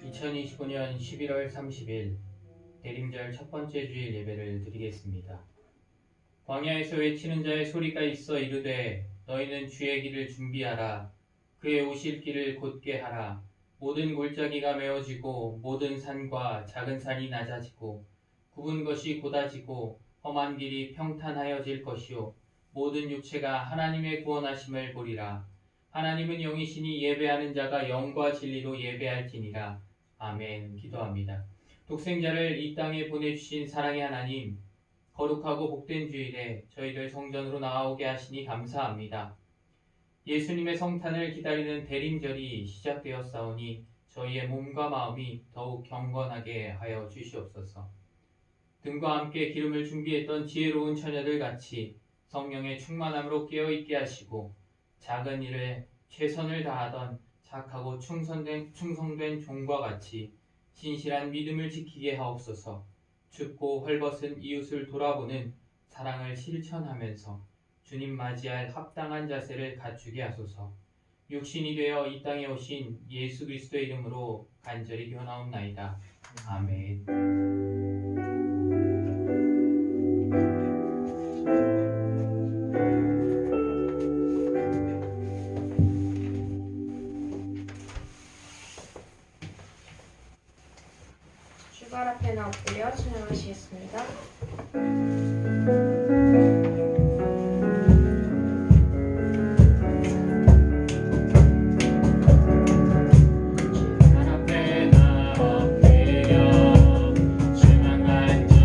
(2025년 11월 30일) 대림절 첫 번째 주일 예배를 드리겠습니다. 광야에서 외치는 자의 소리가 있어 이르되 너희는 주의 길을 준비하라. 그의 오실 길을 곧게 하라. 모든 골짜기가 메어지고 모든 산과 작은 산이 낮아지고 굽은 것이 곧아지고 험한 길이 평탄하여질 것이요 모든 육체가 하나님의 구원하심을 보리라. 하나님은 영이시니 예배하는 자가 영과 진리로 예배할지니라. 아멘. 기도합니다. 독생자를 이 땅에 보내주신 사랑의 하나님, 거룩하고 복된 주일에 저희들 성전으로 나아오게 하시니 감사합니다. 예수님의 성탄을 기다리는 대림절이 시작되었사오니 저희의 몸과 마음이 더욱 경건하게 하여 주시옵소서. 등과 함께 기름을 준비했던 지혜로운 처녀들 같이 성령의 충만함으로 깨어있게 하시고 작은 일에 최선을 다하던 착하고 충성된 종과 같이 신실한 믿음을 지키게 하옵소서. 춥고 헐벗은 이웃을 돌아보는 사랑을 실천하면서 주님 맞이할 합당한 자세를 갖추게 하소서. 육신이 되어 이 땅에 오신 예수 그리스도의 이름으로 간절히 기원하옵나이다. 아멘. 주갈 앞에 나엎드려 찬양하시겠습니다. 주갈 앞에 나엎드려 주만 간절히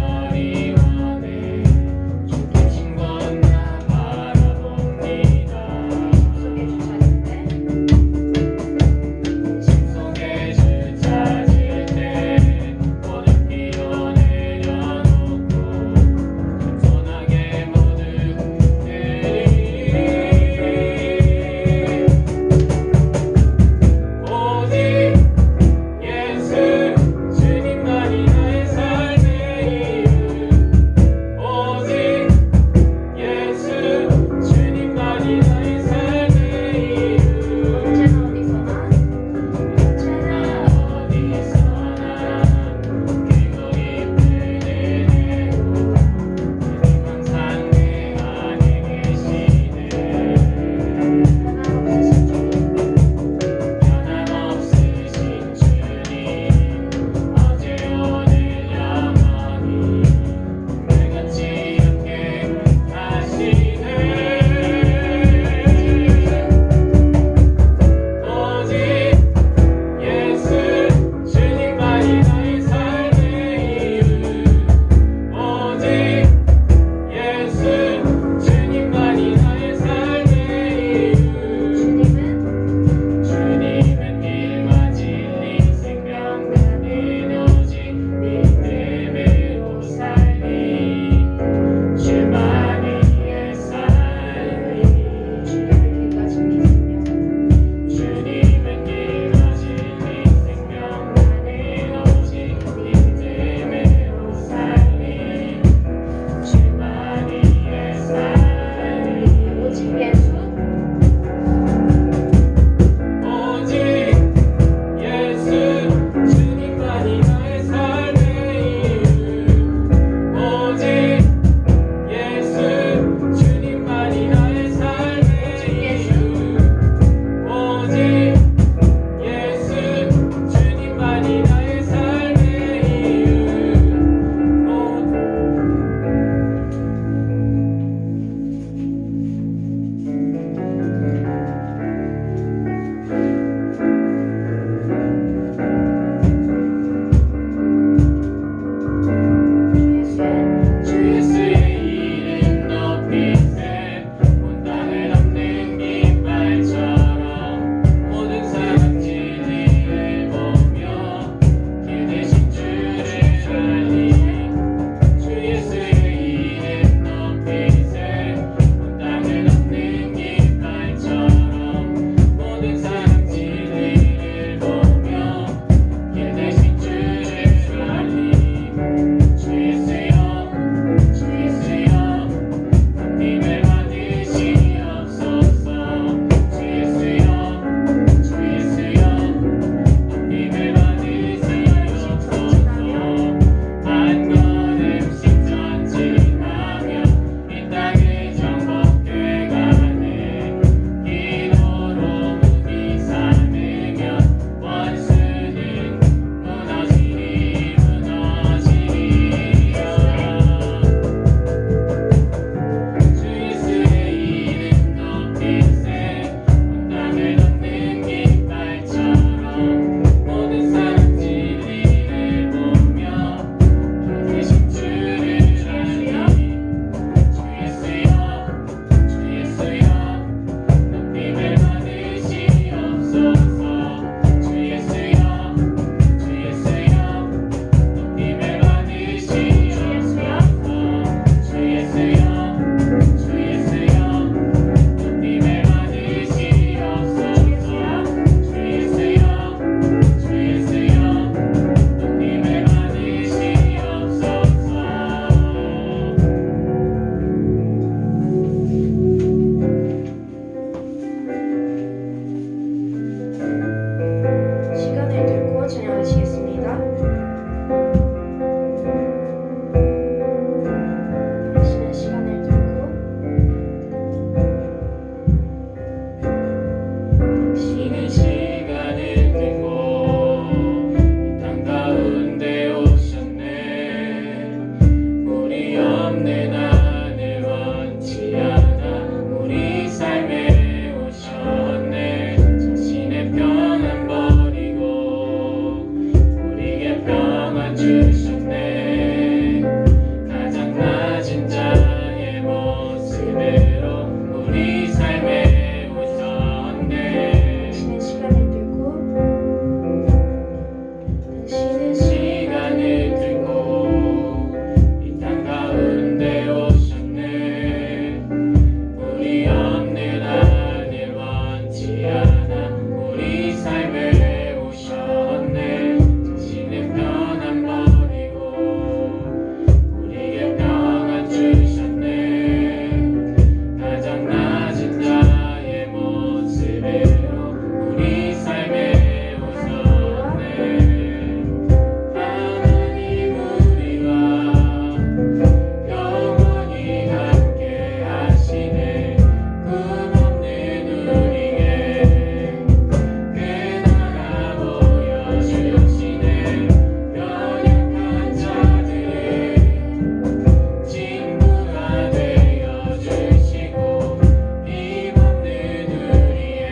없는 하늘 원치 않아 우리 삶에 오셨네. 자신의 평안 버리고 우리에게 평안 주셨네. 가장 낮은 자의 모습으로 우리 삶에 오셨네. 당신은 시간을 뚫고 당신은 시간을 뚫고 이 땅 가운데 오셨네. 우리 없는 하늘 원치 않아 우리 삶에 오셨네. 자신의 편안 버리고 우리에게 평안 주셨네. 가장 낮은 자의 모습으로 우리 삶에 오셨네. 하나님 우리와 영원히 함께 하시네. 꿈없는 우리에게 그 나라 보여주시네. 연약한 자들의 친구가 되어주시고 힘없는 우리의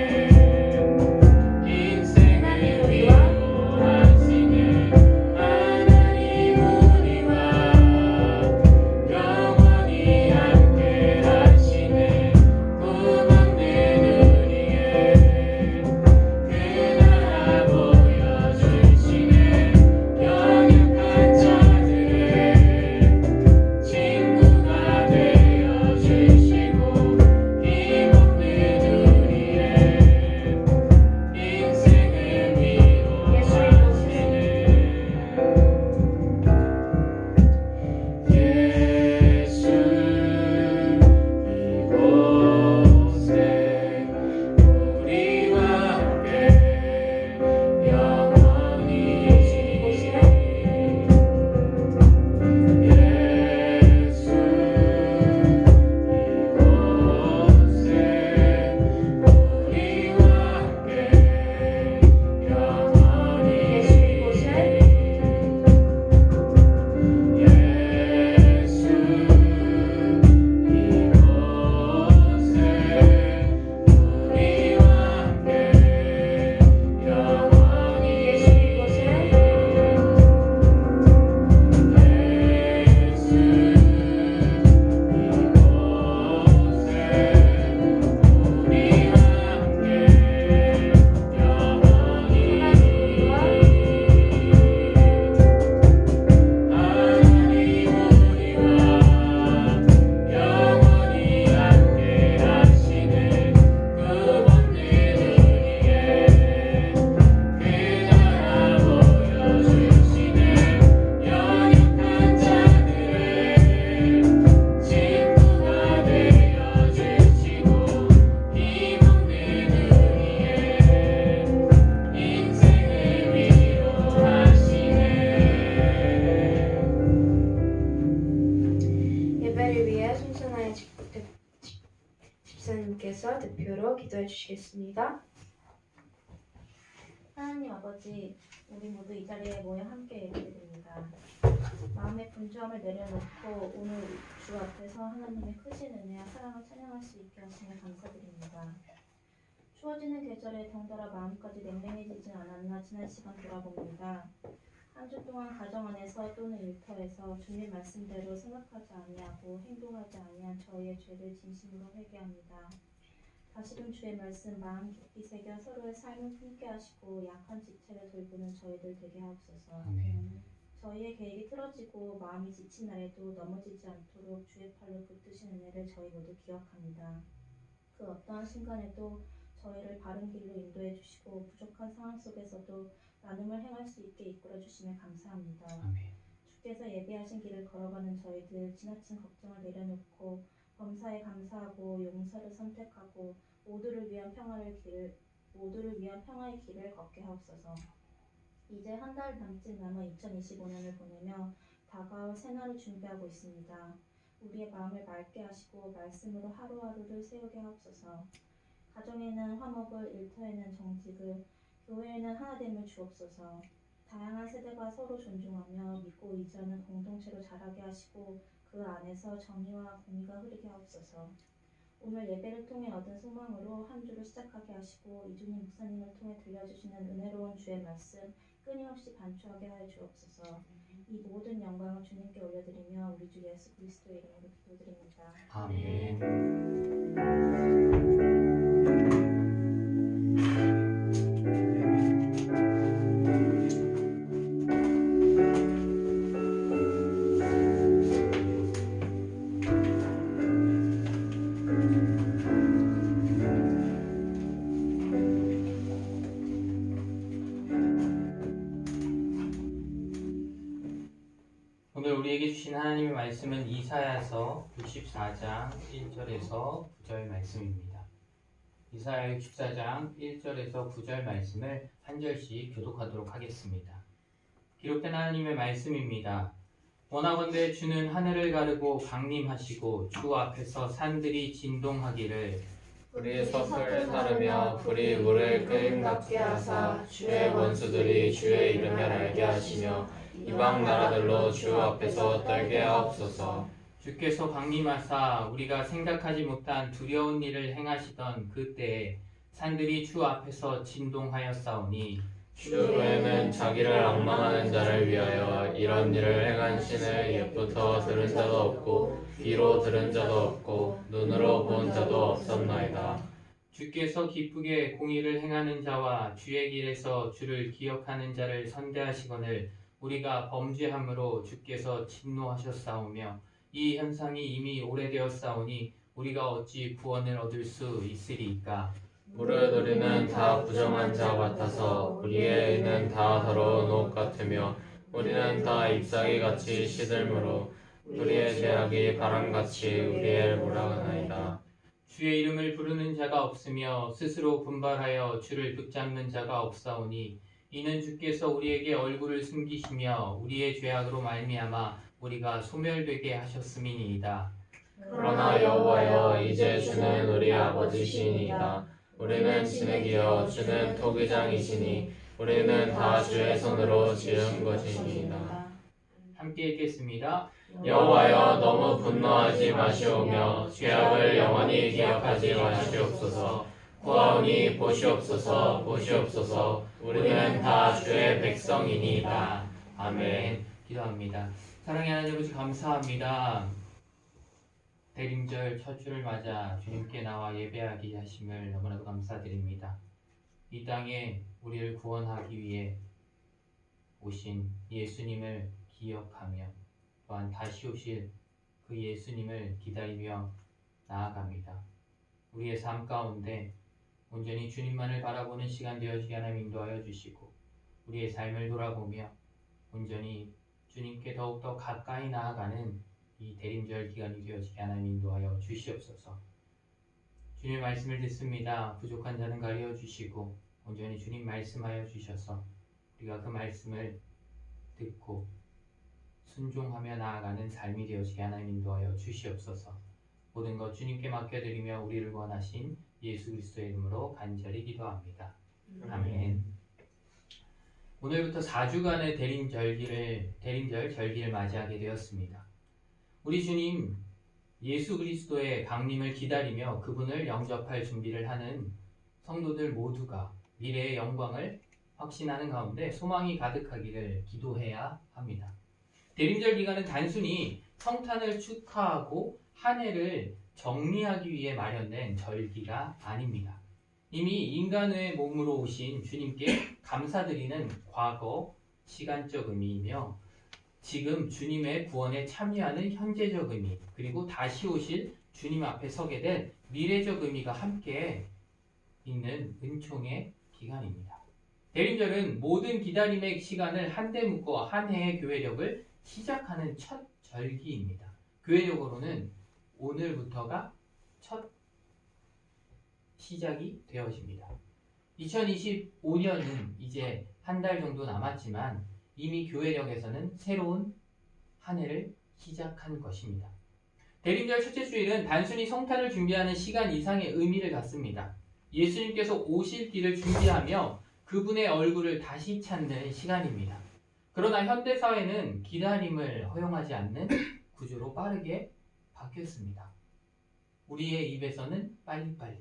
인생을 위로하시네. 하나님 우리와 영원히 함께 하시네. 꿈없는 우리의 그 나라 보여주시네. 연약한 자들의 친구가 되어주시고 힘없는 우리의 인생을 위로하시네. 예수 이곳에 우리와 함께 영원히 예수 이곳에 우리와 함께 영원히 예수 이곳에 우리와 함께 영원히 예수 하나님 우리와 영원히 함께 하시네. 꿈없는 우리의 그 나라 보여주시네. 연약한 자들의 친구가 되어주시고 힘없는 우리의 인생을 위로하시네. 예배를 위해 순천하의 집사님께서 대표로 기도해 주시겠습니다. 하나님 아버지, 우리 모두 이 자리에 모여 함께 예배드립니다. 마음의 분주함을 내려놓고 오늘 주 앞에서 하나님의 크신 은혜와 사랑을 찬양할 수 있게 하시며 감사드립니다. 추워지는 계절에 덩달아 마음까지 냉랭해지진 않았나 지난 시간 돌아봅니다. 한 주 동안 가정 안에서 또는 일터에서 주님 말씀대로 생각하지 아니하고 행동하지 아니한 저희의 죄를 진심으로 회개합니다. 다시금 주의 말씀 마음 깊이 새겨 서로의 삶을 품게 하시고 약한 지체를 돌보는 저희들 되게 하옵소서. 저희의 계획이 틀어지고 마음이 지친 날에도 넘어지지 않도록 주의 팔로 붙드신 은혜를 저희 모두 기억합니다. 그 어떠한 순간에도 저희를 바른 길로 인도해 주시고 부족한 상황 속에서도 나눔을 행할 수 있게 이끌어 주시며 감사합니다. 주께서 예비하신 길을 걸어가는 저희들 지나친 걱정을 내려놓고 범사에 감사하고 용서를 선택하고 모두를 위한 평화의 길을 걷게 하옵소서. 이제 한 달 남짓 남아 2025년을 보내며 다가올 새날을 준비하고 있습니다. 우리의 마음을 맑게 하시고 말씀으로 하루하루를 세우게 하옵소서. 가정에는 화목을, 일터에는 정직을, 교회에는 하나됨을 주옵소서. 다양한 세대가 서로 존중하며 믿고 의지하는 공동체로 자라게 하시고 그 안에서 정의와 공의가 흐르게 하옵소서. 오늘 예배를 통해 얻은 소망으로 한 주를 시작하게 하시고 이준희 목사님을 통해 들려주시는 은혜로운 주의 말씀 끊임없이 반추하게 하여 주옵소서. 이 모든 영광을 주님께 올려드리며 우리 주 예수 그리스도의 이름으로 기도드립니다. 아멘. 오늘 우리에게 주신 하나님의 말씀은 이사야서 64장 1절에서 9절 말씀입니다. 이사야 64장 1절에서 9절 말씀을 한 절씩 교독하도록 하겠습니다. 기록된 하나님의 말씀입니다. 원하건대 주는 하늘을 가르고 강림하시고 주 앞에서 산들이 진동하기를 우리 섭을 사르며 불이 물을 끓임같게 하사 주의 원수들이 주의 이름을 알게 하시며 이방 나라들로 주 앞에서 떨게 하옵소서. 주께서 강림하사 우리가 생각하지 못한 두려운 일을 행하시던 그때에 산들이 주 앞에서 진동하였사오니 주 외에는 자기를 앙망하는 자를 위하여 이런 일을 행한 신을 옛부터 들은 자도 없고 귀로 들은 자도 없고 눈으로 본 자도 없었나이다. 주께서 기쁘게 공의를 행하는 자와 주의 길에서 주를 기억하는 자를 선대하시거늘 우리가 범죄함으로 주께서 진노하셨사오며 이 현상이 이미 오래되었사오니 우리가 어찌 구원을 얻을 수 있으리이까. 무릇 우리는 다 부정한 자 같아서 우리의 의는 다 더러운 옷 같으며 우리는 다 잎사귀같이 시들므로 우리의 죄악이 바람같이 우리를 몰아가나이다. 주의 이름을 부르는 자가 없으며 스스로 분발하여 주를 붙잡는 자가 없사오니 이는 주께서 우리에게 얼굴을 숨기시며 우리의 죄악으로 말미암아 우리가 소멸되게 하셨음이니이다. 그러나 여호와여 이제 주는 우리 아버지시니이다. 우리는 진흙이여 주는 토기장이시니 우리는 다 주의 손으로 지은 것이니이다. 함께 읽겠습니다. 여호와여 너무 분노하지 마시오며 죄악을 영원히 기억하지 마시옵소서. 구하오니 보시옵소서 보시옵소서. 우리는 다 주의 백성이니이다. 아멘. 기도합니다. 사랑의 하나님 아버지 감사합니다. 대림절 첫 주를 맞아 주님께 나와 예배하게 하심을 너무나도 감사드립니다. 이 땅에 우리를 구원하기 위해 오신 예수님을 기억하며 또한 다시 오실 그 예수님을 기다리며 나아갑니다. 우리의 삶 가운데 온전히 주님만을 바라보는 시간 되어지게 하나님 인도하여 주시고 우리의 삶을 돌아보며 온전히 주님께 더욱더 가까이 나아가는 이 대림절 기간이 되어지게 하나님 인도하여 주시옵소서. 주님의 말씀을 듣습니다. 부족한 자는 가려 주시고 온전히 주님 말씀하여 주셔서 우리가 그 말씀을 듣고 순종하며 나아가는 삶이 되어지게 하나님 인도하여 주시옵소서. 모든 것 주님께 맡겨드리며 우리를 구원하신 예수 그리스도의 이름으로 간절히 기도합니다. 아멘. 오늘부터 4주간의 대림절 절기를 맞이하게 되었습니다. 우리 주님 예수 그리스도의 강림을 기다리며 그분을 영접할 준비를 하는 성도들 모두가 미래의 영광을 확신하는 가운데 소망이 가득하기를 기도해야 합니다. 대림절 기간은 단순히 성탄을 축하하고 한 해를 정리하기 위해 마련된 절기가 아닙니다. 이미 인간의 몸으로 오신 주님께 감사드리는 과거 시간적 의미이며 지금 주님의 구원에 참여하는 현재적 의미, 그리고 다시 오실 주님 앞에 서게 될 미래적 의미가 함께 있는 은총의 기간입니다. 대림절은 모든 기다림의 시간을 한데 묶어 한 해의 교회력을 시작하는 첫 절기입니다. 교회력으로는 오늘부터가 첫 시작이 되어집니다. 2025년은 이제 한 달 정도 남았지만 이미 교회력에서는 새로운 한 해를 시작한 것입니다. 대림절 첫째 주일은 단순히 성탄을 준비하는 시간 이상의 의미를 갖습니다. 예수님께서 오실 길을 준비하며 그분의 얼굴을 다시 찾는 시간입니다. 그러나 현대사회는 기다림을 허용하지 않는 구조로 빠르게 바뀌었습니다. 우리의 입에서는 빨리빨리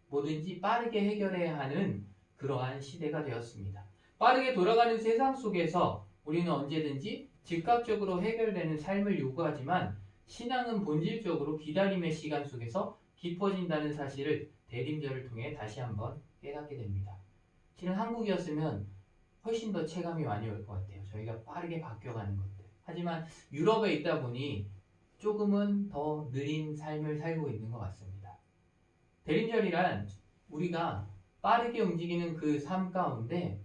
뭐든지 빠르게 해결해야 하는 그러한 시대가 되었습니다. 빠르게 돌아가는 세상 속에서 우리는 언제든지 즉각적으로 해결되는 삶을 요구하지만 신앙은 본질적으로 기다림의 시간 속에서 깊어진다는 사실을 대림절을 통해 다시 한번 깨닫게 됩니다. 실은 한국이었으면 훨씬 더 체감이 많이 올 것 같아요. 저희가 빠르게 바뀌어가는 것들. 하지만 유럽에 있다 보니 조금은 더 느린 삶을 살고 있는 것 같습니다. 대림절이란 우리가 빠르게 움직이는 그 삶 가운데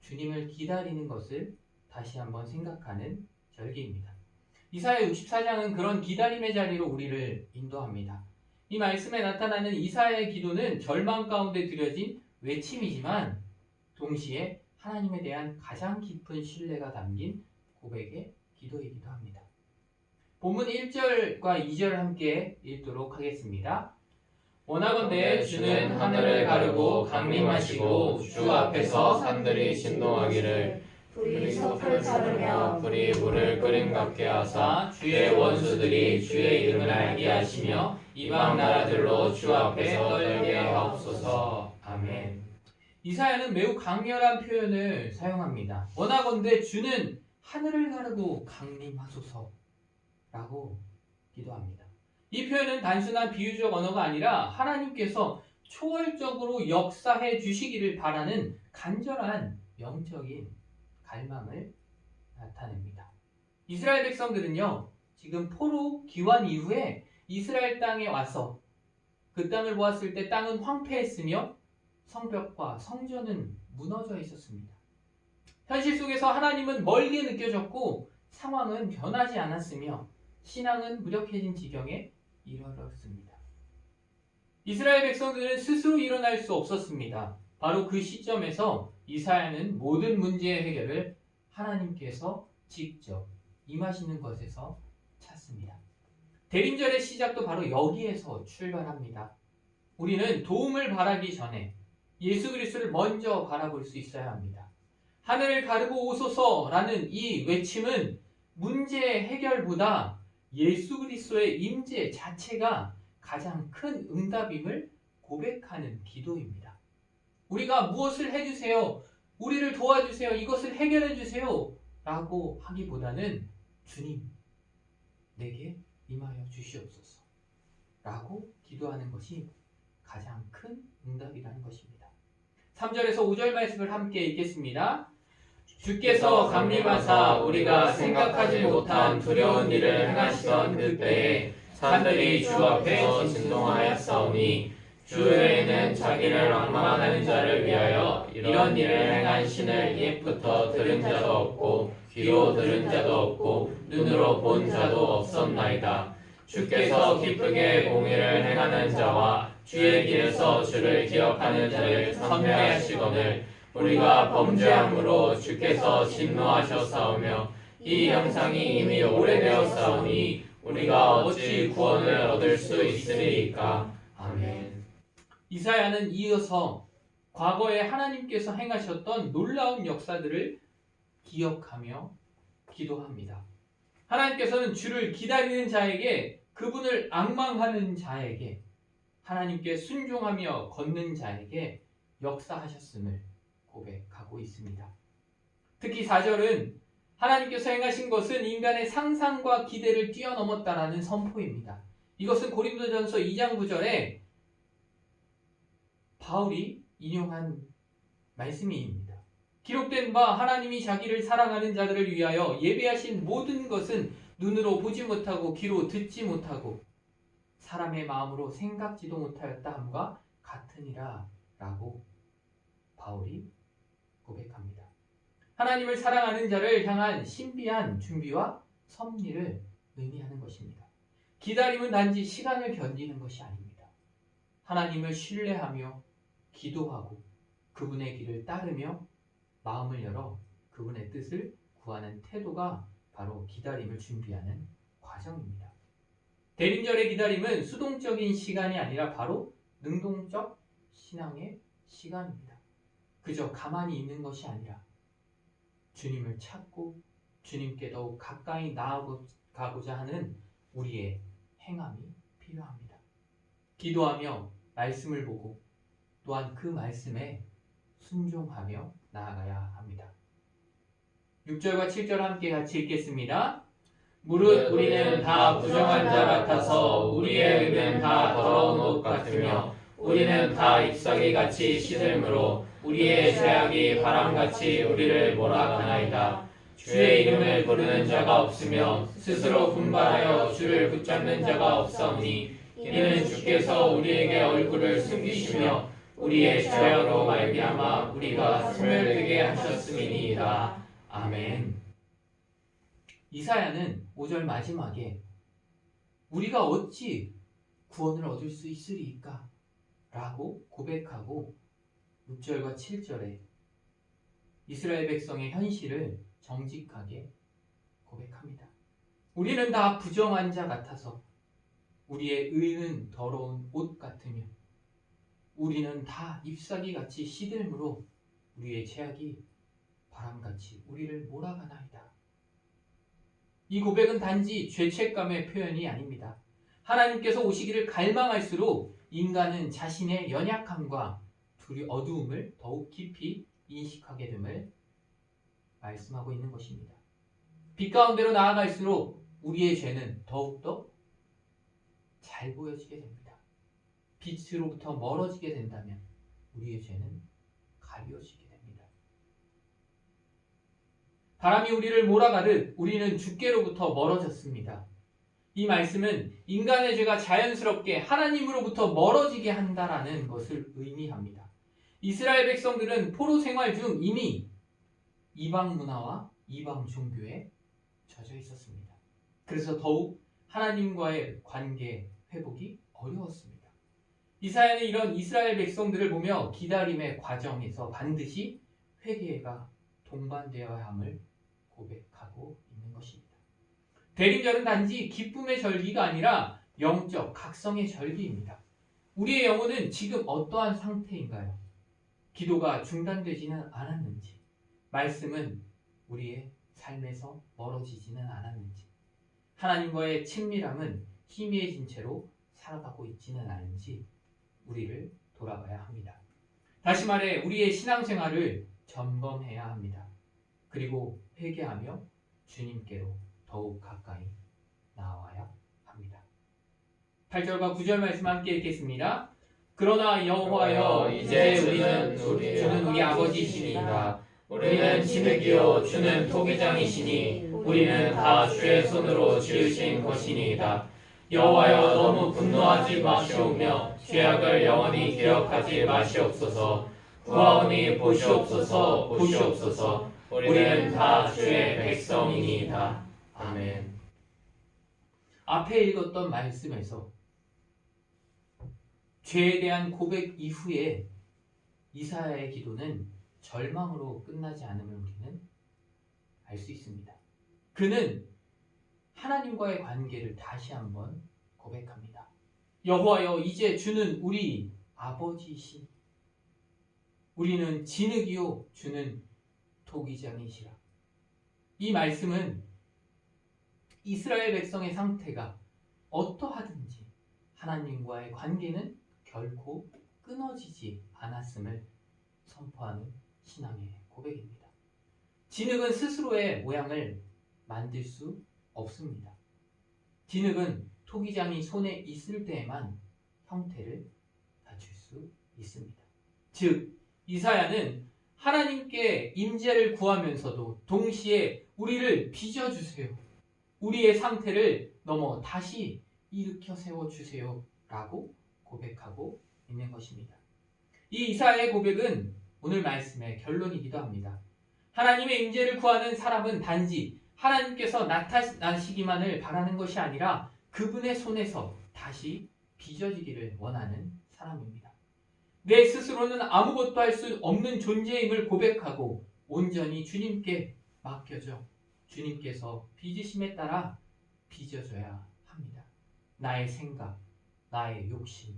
주님을 기다리는 것을 다시 한번 생각하는 절기입니다. 이사야 64장은 그런 기다림의 자리로 우리를 인도합니다. 이 말씀에 나타나는 이사야의 기도는 절망 가운데 드려진 외침이지만 동시에 하나님에 대한 가장 깊은 신뢰가 담긴 고백의 기도이기도 합니다. 본문 1절과 2절 함께 읽도록 하겠습니다. 원하건대 주는 하늘을 가르고 강림하시고 주 앞에서 산들이 진동하기를 불이 섭을 타르며 불이 물을 끓임 같게 하사 주의 원수들이 주의 이름을 알게 하시며 이방 나라들로 주 앞에 떨게 하옵소서. 아멘. 이사야는 매우 강렬한 표현을 사용합니다. 원하건대 주는 하늘을 가르고 강림하소서라고 기도합니다. 이 표현은 단순한 비유적 언어가 아니라 하나님께서 초월적으로 역사해 주시기를 바라는 간절한 영적인 갈망을 나타냅니다. 이스라엘 백성들은요, 지금 포로 귀환 이후에 이스라엘 땅에 와서 그 땅을 보았을 때 땅은 황폐했으며 성벽과 성전은 무너져 있었습니다. 현실 속에서 하나님은 멀게 느껴졌고 상황은 변하지 않았으며 신앙은 무력해진 지경에 이르렀습니다. 이스라엘 백성들은 스스로 일어날 수 없었습니다. 바로 그 시점에서 이사야는 모든 문제의 해결을 하나님께서 직접 임하시는 것에서 찾습니다. 대림절의 시작도 바로 여기에서 출발합니다. 우리는 도움을 바라기 전에 예수 그리스도를 먼저 바라볼 수 있어야 합니다. 하늘을 가르고 오소서라는 이 외침은 문제의 해결보다 예수 그리스도의 임재 자체가 가장 큰 응답임을 고백하는 기도입니다. 우리가 무엇을 해주세요, 우리를 도와주세요, 이것을 해결해주세요 라고 하기보다는 주님, 내게 임하여 주시옵소서 라고 기도하는 것이 가장 큰 응답이라는 것입니다. 3절에서 5절 말씀을 함께 읽겠습니다. 주께서 강림하사 우리가 생각하지 못한 두려운 일을 행하시던 그때에 산들이 주 앞에서 진동하였사오니 주 외에는 자기를 앙망하는 자를 위하여 이런 일을 행한 신을 옛부터 들은 자도 없고 귀로 들은 자도 없고 눈으로 본 자도 없었나이다. 주께서 기쁘게 공의를 행하는 자와 주의 길에서 주를 기억하는 자를 선회하시거늘 우리가 범죄함으로 주께서 진노하셨사오며 이 형상이 이미 오래되었사오니 우리가 어찌 구원을 얻을 수 있으리이까. 아멘. 이사야는 이어서 과거에 하나님께서 행하셨던 놀라운 역사들을 기억하며 기도합니다. 하나님께서는 주를 기다리는 자에게, 그분을 앙망하는 자에게, 하나님께 순종하며 걷는 자에게 역사하셨음을 고백하고 있습니다. 특히 4절은 하나님께서 행하신 것은 인간의 상상과 기대를 뛰어넘었다라는 선포입니다. 이것은 고린도전서 2장 9절에 바울이 인용한 말씀입니다. 기록된 바 하나님이 자기를 사랑하는 자들을 위하여 예비하신 모든 것은 눈으로 보지 못하고 귀로 듣지 못하고 사람의 마음으로 생각지도 못하였다 함과 같으니라 라고 바울이 고백합니다. 하나님을 사랑하는 자를 향한 신비한 준비와 섭리를 의미하는 것입니다. 기다림은 단지 시간을 견디는 것이 아닙니다. 하나님을 신뢰하며 기도하고 그분의 길을 따르며 마음을 열어 그분의 뜻을 구하는 태도가 바로 기다림을 준비하는 과정입니다. 대림절의 기다림은 수동적인 시간이 아니라 바로 능동적 신앙의 시간입니다. 그저 가만히 있는 것이 아니라 주님을 찾고 주님께 더욱 가까이 가고자 하는 우리의 행함이 필요합니다. 기도하며 말씀을 보고 또한 그 말씀에 순종하며 나아가야 합니다. 6절과 7절 함께 같이 읽겠습니다. 무릇 우리는 다 부정한 자 같아서 우리의 의는 다 더러운 옷 같으며 우리는 다 잎사귀같이 시들므로 우리의 죄악이 바람같이 우리를 몰아가나이다. 주의 이름을 부르는 자가 없으며 스스로 분발하여 주를 붙잡는 자가 없사오니 이는 주께서 우리에게 얼굴을 숨기시며 우리의 죄악으로 말미암아 우리가 소멸되게 하셨음이니이다. 아멘. 이사야는 5절 마지막에 우리가 어찌 구원을 얻을 수 있으리까? 라고 고백하고 6절과 7절에 이스라엘 백성의 현실을 정직하게 고백합니다. 우리는 다 부정한 자 같아서 우리의 의는 더러운 옷 같으며 우리는 다 잎사귀같이 시들므로 우리의 죄악이 바람같이 우리를 몰아가나이다. 이 고백은 단지 죄책감의 표현이 아닙니다. 하나님께서 오시기를 갈망할수록 인간은 자신의 연약함과 어두움을 더욱 깊이 인식하게 됨을 말씀하고 있는 것입니다. 빛 가운데로 나아갈수록 우리의 죄는 더욱더 잘 보여지게 됩니다. 빛으로부터 멀어지게 된다면 우리의 죄는 가벼워지게 됩니다. 바람이 우리를 몰아가듯 우리는 주께로부터 멀어졌습니다. 이 말씀은 인간의 죄가 자연스럽게 하나님으로부터 멀어지게 한다라는 것을 의미합니다. 이스라엘 백성들은 포로 생활 중 이미 이방 문화와 이방 종교에 젖어 있었습니다. 그래서 더욱 하나님과의 관계 회복이 어려웠습니다. 이사야는 이런 이스라엘 백성들을 보며 기다림의 과정에서 반드시 회개가 동반되어야 함을 고백하고 있는 것입니다. 대림절은 단지 기쁨의 절기가 아니라 영적 각성의 절기입니다. 우리의 영혼은 지금 어떠한 상태인가요? 기도가 중단되지는 않았는지, 말씀은 우리의 삶에서 멀어지지는 않았는지, 하나님과의 친밀함은 희미해진 채로 살아가고 있지는 않은지 우리를 돌아봐야 합니다. 다시 말해 우리의 신앙생활을 점검해야 합니다. 그리고 회개하며 주님께로 더욱 가까이 나아와야 합니다. 8절과 9절 말씀 함께 읽겠습니다. 그러나 여호와여 이제 주는 우리 아버지시니라. 우리는 진흙이요 주는 토기장이시니 우리는 다 주의 손으로 지으신 것이니이다. 여호와여 너무 분노하지 마시오며 죄악을 영원히 기억하지 마시옵소서. 구하오니 보시옵소서 보시옵소서. 우리는 다 주의 백성이니이다. 아멘. 앞에 읽었던 말씀에서 죄에 대한 고백 이후에 이사야의 기도는 절망으로 끝나지 않음을 우리는 알 수 있습니다. 그는 하나님과의 관계를 다시 한번 고백합니다. 여호와여 이제 주는 우리 아버지이시니 우리는 진흙이요 주는 토기장이시라. 이 말씀은 이스라엘 백성의 상태가 어떠하든지 하나님과의 관계는 결코 끊어지지 않았음을 선포하는 신앙의 고백입니다. 진흙은 스스로의 모양을 만들 수 없습니다. 진흙은 토기장이 손에 있을 때에만 형태를 갖출 수 있습니다. 즉 이사야는 하나님께 임재를 구하면서도 동시에 우리를 빚어주세요. 우리의 상태를 넘어 다시 일으켜 세워주세요. 라고 고백하고 있는 것입니다. 이 이사야의 고백은 오늘 말씀의 결론이기도 합니다. 하나님의 임재를 구하는 사람은 단지 하나님께서 나타나시기만을 바라는 것이 아니라 그분의 손에서 다시 빚어지기를 원하는 사람입니다. 내 스스로는 아무것도 할 수 없는 존재임을 고백하고 온전히 주님께 맡겨져 주님께서 빚으심에 따라 빚어져야 합니다. 나의 생각, 나의 욕심,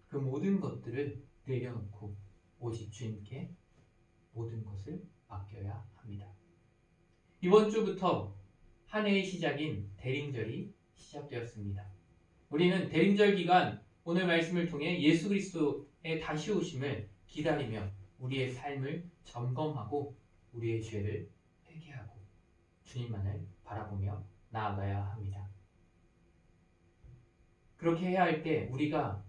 그 모든 것들을 내려놓고 오직 주님께 모든 것을 맡겨야 합니다. 이번 주부터 한 해의 시작인 대림절이 시작되었습니다. 우리는 대림절 기간 오늘 말씀을 통해 예수 그리스도의 다시 오심을 기다리며 우리의 삶을 점검하고 우리의 죄를 회개하고 주님만을 바라보며 나아가야 합니다. 그렇게 해야 할 때 우리가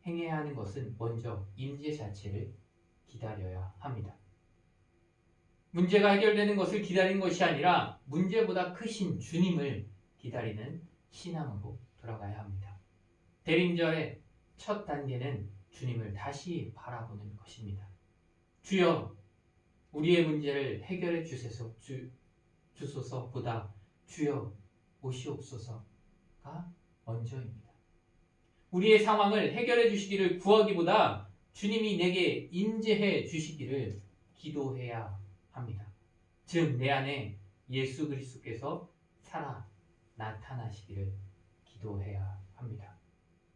행해야 하는 것은 먼저 임재 자체를 기다려야 합니다. 문제가 해결되는 것을 기다리는 것이 아니라 문제보다 크신 주님을 기다리는 신앙으로 돌아가야 합니다. 대림절의 첫 단계는 주님을 다시 바라보는 것입니다. 주여 우리의 문제를 해결해 주소서보다 주여 오시옵소서가 먼저입니다. 우리의 상황을 해결해 주시기를 구하기보다 주님이 내게 임재해 주시기를 기도해야 합니다. 즉 내 안에 예수 그리스도께서 살아 나타나시기를 기도해야 합니다.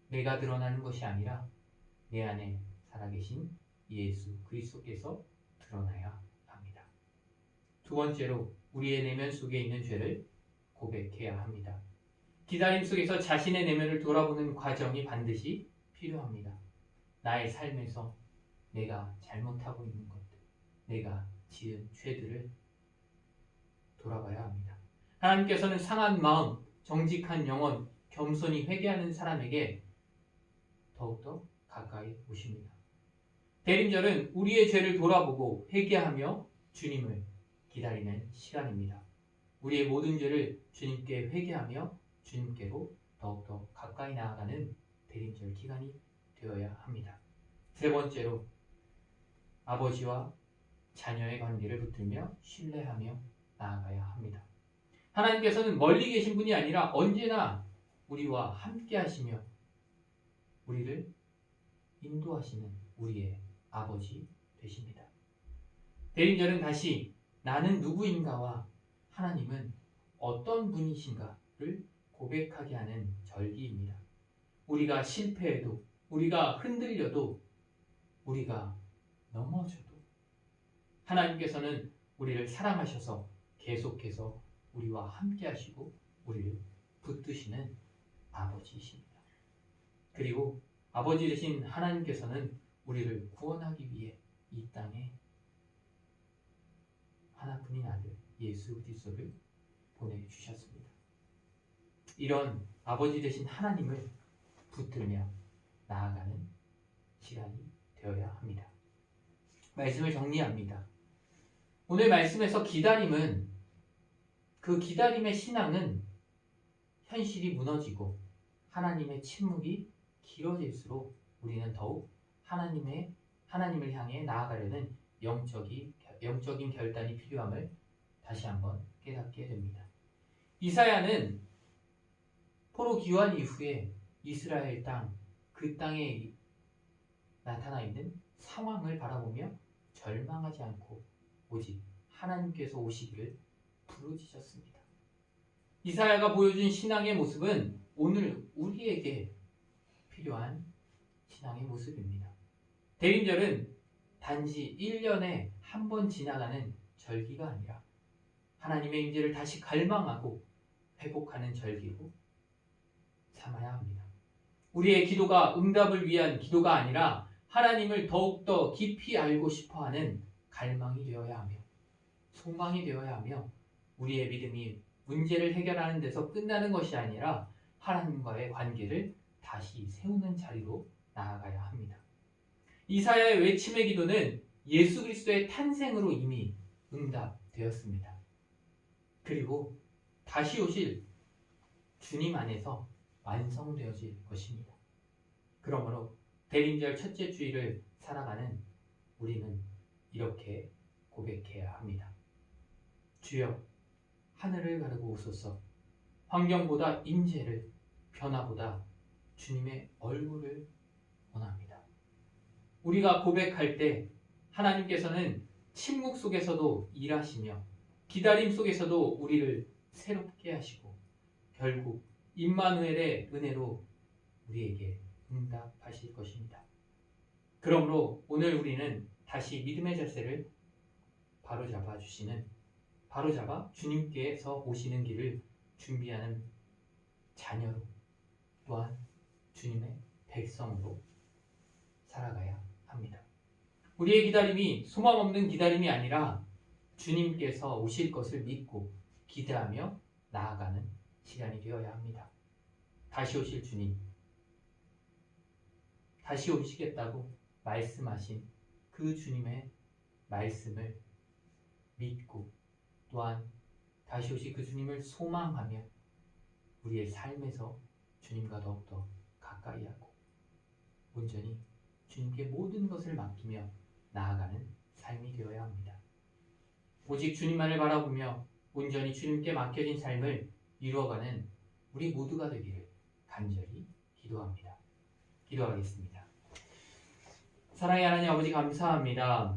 내가 드러나는 것이 아니라 내 안에 살아계신 예수 그리스도께서 드러나야 합니다. 두 번째로 우리의 내면 속에 있는 죄를 고백해야 합니다. 기다림 속에서 자신의 내면을 돌아보는 과정이 반드시 필요합니다. 나의 삶에서 내가 잘못하고 있는 것들, 내가 지은 죄들을 돌아봐야 합니다. 하나님께서는 상한 마음, 정직한 영혼, 겸손히 회개하는 사람에게 더욱더 가까이 오십니다. 대림절은 우리의 죄를 돌아보고 회개하며 주님을 기다리는 시간입니다. 우리의 모든 죄를 주님께 회개하며 주님께로 더욱더 가까이 나아가는 대림절 기간이 되어야 합니다. 세 번째로 아버지와 자녀의 관계를 붙들며 신뢰하며 나아가야 합니다. 하나님께서는 멀리 계신 분이 아니라 언제나 우리와 함께 하시며 우리를 인도하시는 우리의 아버지 되십니다. 대림절은 다시 나는 누구인가와 하나님은 어떤 분이신가를 고백하게 하는 절기입니다. 우리가 실패해도, 우리가 흔들려도, 우리가 넘어져도 하나님께서는 우리를 사랑하셔서 계속해서 우리와 함께 하시고 우리를 붙드시는 아버지이십니다. 그리고 아버지 되신 하나님께서는 우리를 구원하기 위해 이 땅에 하나뿐인 아들 예수 그리스도를 보내주셨습니다. 이런 아버지 되신 하나님을 붙들며 나아가는 시간이 되어야 합니다. 말씀을 정리합니다. 오늘 말씀에서 기다림은 그 기다림의 신앙은 현실이 무너지고 하나님의 침묵이 길어질수록 우리는 더욱 하나님을 향해 나아가려는 영적인 결단이 필요함을 다시 한번 깨닫게 됩니다. 이사야는 포로 귀환 이후에 이스라엘 땅, 그 땅에 나타나 있는 상황을 바라보며 절망하지 않고 오직 하나님께서 오시기를 부르짖었습니다. 이사야가 보여준 신앙의 모습은 오늘 우리에게 필요한 신앙의 모습입니다. 대림절은 단지 1년에 한 번 지나가는 절기가 아니라 하나님의 임재를 다시 갈망하고 회복하는 절기로 삼아야 합니다. 우리의 기도가 응답을 위한 기도가 아니라 하나님을 더욱더 깊이 알고 싶어하는 갈망이 되어야 하며 소망이 되어야 하며 우리의 믿음이 문제를 해결하는 데서 끝나는 것이 아니라 하나님과의 관계를 다시 세우는 자리로 나아가야 합니다. 이사야의 외침의 기도는 예수 그리스도의 탄생으로 이미 응답되었습니다. 그리고 다시 오실 주님 안에서 완성되어질 것입니다. 그러므로 대림절 첫째 주일을 살아가는 우리는 이렇게 고백해야 합니다. 주여 하늘을 가르고 오소서. 환경보다 임재를, 변화보다 주님의 얼굴을 원합니다. 우리가 고백할 때 하나님께서는 침묵 속에서도 일하시며 기다림 속에서도 우리를 새롭게 하시고 결국 임마누엘의 은혜로 우리에게 응답하실 것입니다. 그러므로 오늘 우리는 다시 믿음의 자세를 바로잡아 주시는 바로잡아 주님께서 오시는 길을 준비하는 자녀로 또한 주님의 백성으로 살아가야 합니다. 우리의 기다림이 소망 없는 기다림이 아니라 주님께서 오실 것을 믿고 기대하며 나아가는 시간이 되어야 합니다. 다시 오실 주님, 다시 오시겠다고 말씀하신 그 주님의 말씀을 믿고 또한 다시 오실 그 주님을 소망하며 우리의 삶에서 주님과 더욱더 가까이 하고 온전히 주님께 모든 것을 맡기며 나아가는 삶이 되어야 합니다. 오직 주님만을 바라보며 온전히 주님께 맡겨진 삶을 이루어가는 우리 모두가 되기를 간절히 기도합니다. 기도하겠습니다. 사랑의 하나님 아버지 감사합니다.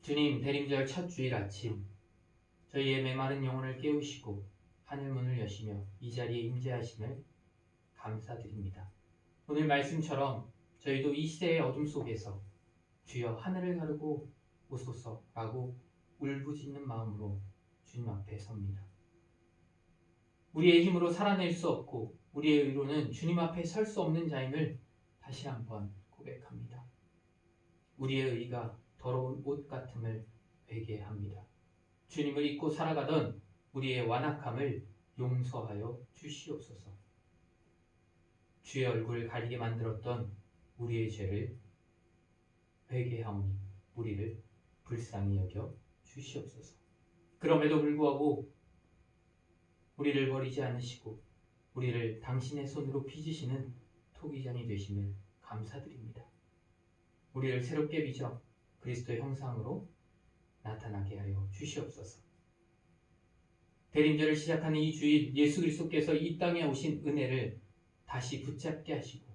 주님, 대림절 첫 주일 아침 저희의 메마른 영혼을 깨우시고 하늘 문을 여시며 이 자리에 임재하심을 감사드립니다. 오늘 말씀처럼 저희도 이 시대의 어둠 속에서 주여 하늘을 가르고 오소서라고 울부짖는 마음으로 주님 앞에 섭니다. 우리의 힘으로 살아낼 수 없고 우리의 의로는 주님 앞에 설 수 없는 자임을 다시 한번 고백합니다. 우리의 의가 더러운 옷 같음을 회개합니다. 주님을 잊고 살아가던 우리의 완악함을 용서하여 주시옵소서. 주의 얼굴을 가리게 만들었던 우리의 죄를 회개하오니 우리를 불쌍히 여겨 주시옵소서. 그럼에도 불구하고 우리를 버리지 않으시고 우리를 당신의 손으로 빚으시는 토기장이 되심을 감사드립니다. 우리를 새롭게 빚어 그리스도의 형상으로 나타나게 하여 주시옵소서. 대림절을 시작하는 이 주일 예수 그리스도께서 이 땅에 오신 은혜를 다시 붙잡게 하시고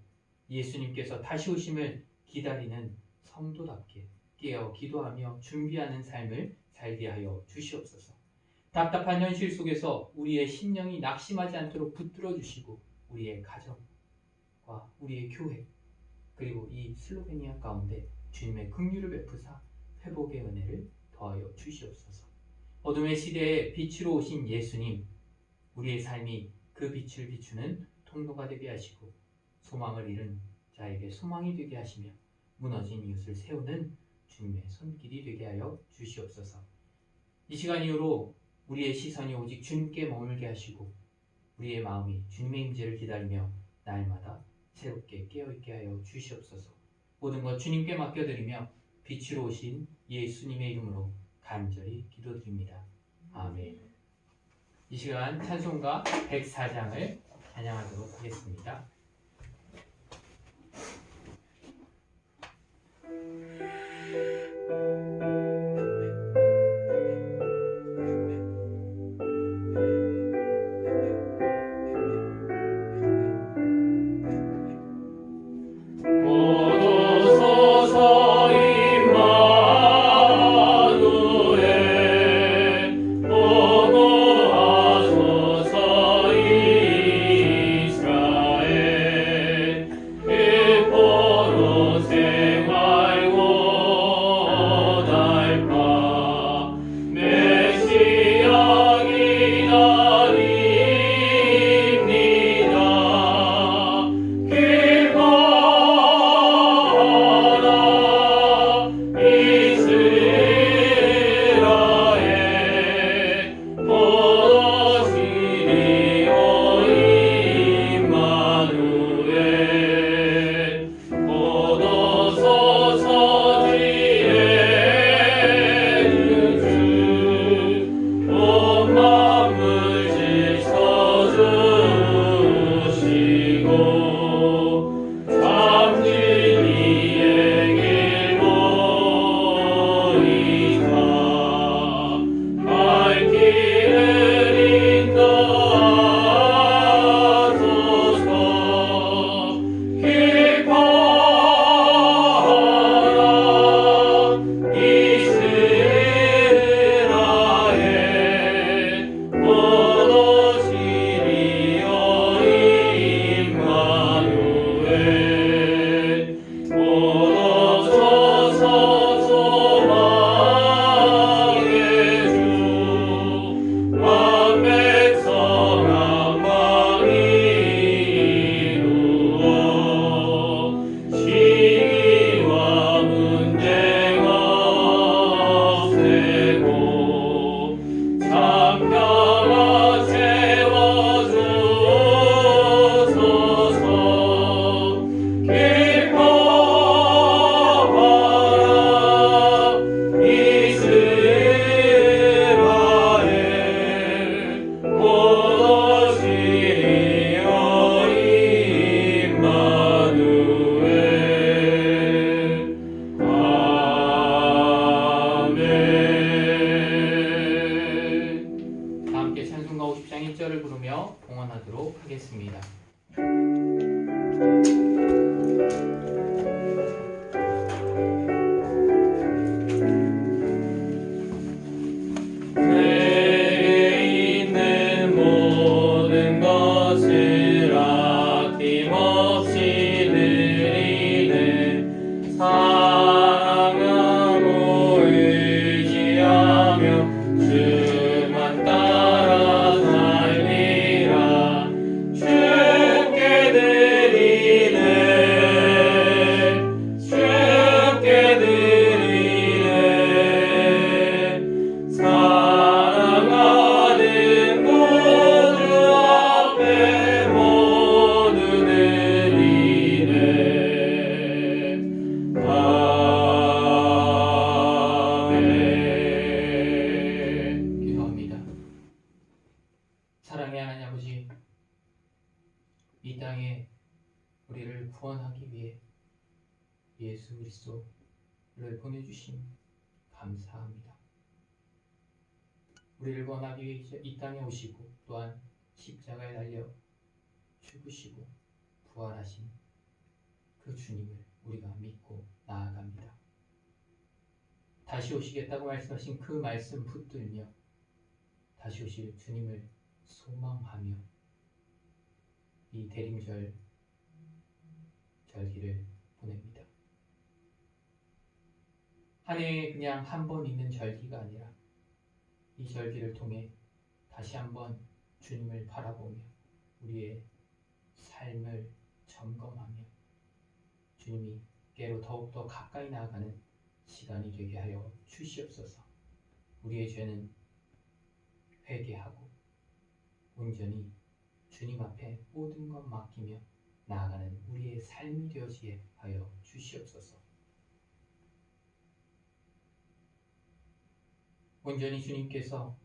예수님께서 다시 오심을 기다리는 성도답게 깨어 기도하며 준비하는 삶을 살게 하여 주시옵소서. 답답한 현실 속에서 우리의 심령이 낙심하지 않도록 붙들어 주시고 우리의 가정과 우리의 교회 그리고 이 슬로베니아 가운데 주님의 긍휼을 베푸사 회복의 은혜를 더하여 주시옵소서. 어둠의 시대에 빛으로 오신 예수님, 우리의 삶이 그 빛을 비추는 통로가 되게 하시고 소망을 잃은 자에게 소망이 되게 하시며 무너진 이웃을 세우는 주님의 손길이 되게 하여 주시옵소서. 이 시간 이후로 우리의 시선이 오직 주님께 머물게 하시고 우리의 마음이 주님의 임재를 기다리며 날마다 새롭게 깨어있게 하여 주시옵소서. 모든 것 주님께 맡겨드리며 빛으로 오신 예수님의 이름으로 간절히 기도드립니다. 아멘. 이 시간 찬송가 104장을 찬양하도록 하겠습니다. 이스라엘 묵상하도록 하겠습니다. 내게 있는 모든 것을 아낌없이 드리네. 사랑하고 의지하며 주만 따라 살리라. 주께 드리네. 주께 드리네. 사랑하는 모두 앞에 모두 드리네. 아멘. 기도합니다. 사랑의 하나님 아버지, 이 땅에 우리를 구원하기 위해 예수 그리스도를 보내주심 감사합니다. 우리를 구원하기 위해 이 땅에 오시고 또한 십자가에 달려 죽으시고 부활하신 그 주님을 우리가 믿고 나아갑니다. 다시 오시겠다고 말씀하신 그 말씀 붙들며 다시 오실 주님을 소망하며 이 대림절 절기를 보냅니다. 한 해에 그냥 한 번 있는 절기가 아니라 이 절기를 통해 다시 한번 주님을 바라보며 우리의 삶을 점검하며 주님께로 더욱더 가까이 나아가는 시간이 되게 하여 주시옵소서. 우리의 죄는 회개하고 온전히 주님 앞에 모든 것 맡기며 나아가는 우리의 삶이 되어지게 하여 주시옵소서. 온전히 주님께서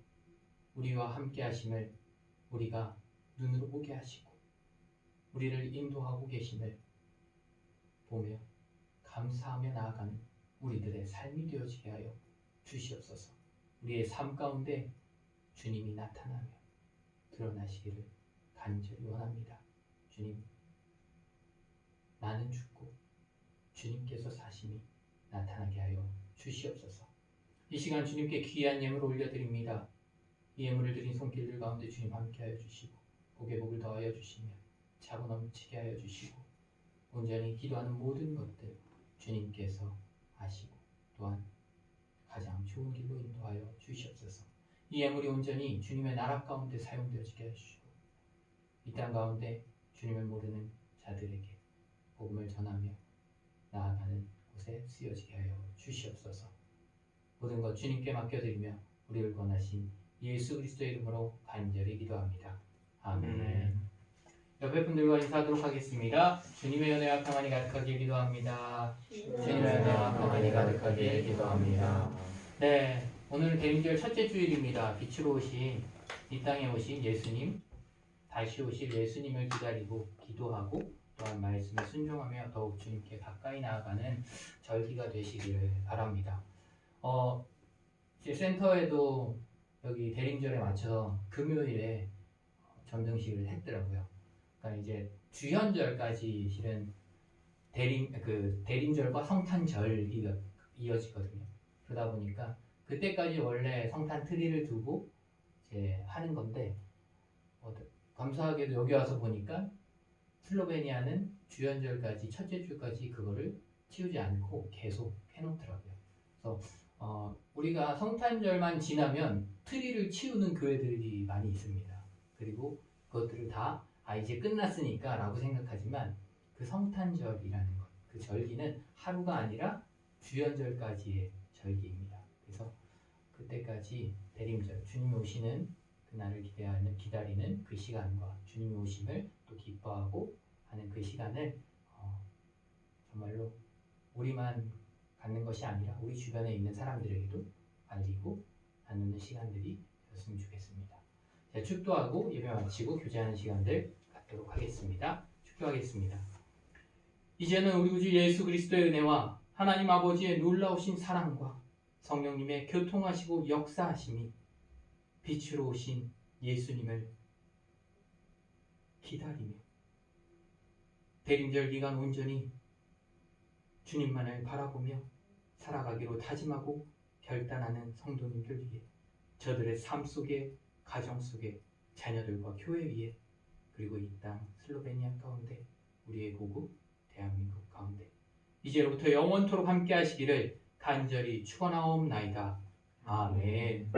우리와 함께 하심을 우리가 눈으로 보게 하시고 우리를 인도하고 계심을 보며 감사하며 나아가는 우리들의 삶이 되어지게 하여 주시옵소서. 우리의 삶 가운데 주님이 나타나며 드러나시기를 간절히 원합니다. 주님, 나는 죽고 주님께서 사심이 나타나게 하여 주시옵소서. 이 시간 주님께 귀한 예물을 올려드립니다. 이 예물을 드린 손길들 가운데 주님 함께하여 주시고 복의 복을 더하여 주시며 차고 넘치게 하여 주시고 온전히 기도하는 모든 것들 주님께서 아시고 또한 가장 좋은 길로 인도하여 주시옵소서. 이 예물이 온전히 주님의 나라 가운데 사용되어지게 하시고 이 땅 가운데 주님을 모르는 자들에게 복음을 전하며 나아가는 곳에 쓰여지게 하여 주시옵소서. 모든 것 주님께 맡겨드리며 우리를 권하신 예수 그리스도의 이름으로 간절히 기도합니다. 아멘. 옆에 분들과 인사하도록 하겠습니다. 주님의 은혜와 평안이 가득하게 기도합니다. 주님의 은혜와 평안이 가득하게 기도합니다. 네, 오늘은 대림절 첫째 주일입니다. 빛으로 오신 이 땅에 오신 예수님, 다시 오실 예수님을 기다리고 기도하고 또한 말씀에 순종하며 더욱 주님께 가까이 나아가는 절기가 되시기를 바랍니다. 이제 센터에도 여기 대림절에 맞춰서 금요일에 점등식을 했더라고요. 그러니까 이제 주현절까지 실은 대림절과 성탄절이 이어지거든요. 그러다 보니까 그때까지 원래 성탄 트리를 두고 이제 하는 건데 감사하게도 여기 와서 보니까 슬로베니아는 주현절까지 첫째 주까지 그거를 치우지 않고 계속 해놓더라고요. 그래서 우리가 성탄절만 지나면 트리를 치우는 교회들이 많이 있습니다. 그리고 그것들을 다 이제 끝났으니까 라고 생각하지만 그 성탄절이라는 것, 그 절기는 하루가 아니라 주현절까지의 절기입니다. 그래서 그때까지 대림절, 주님이 오시는 그날을 기다리는 그 시간과 주님이 오심을 또 기뻐하고 하는 그 시간을 정말로 우리만 갖는 것이 아니라 우리 주변에 있는 사람들에게도 알리고 나누는 시간들이 되었으면 좋겠습니다. 자, 축도하고 예배 마치고 교제하는 시간들 갖도록 하겠습니다. 축도하겠습니다. 이제는 우리 구주 예수 그리스도의 은혜와 하나님 아버지의 놀라우신 사랑과 성령님의 교통하시고 역사하심이 빛으로 오신 예수님을 기다리며 대림절 기간 온전히 주님만을 바라보며 살아가기로 다짐하고 결단하는 성도님들 위해, 저들의 삶 속에, 가정 속에, 자녀들과 교회 위에, 그리고 이 땅 슬로베니아 가운데, 우리의 고국 대한민국 가운데 이제로부터 영원토록 함께 하시기를 간절히 축원하옵나이다. 아멘.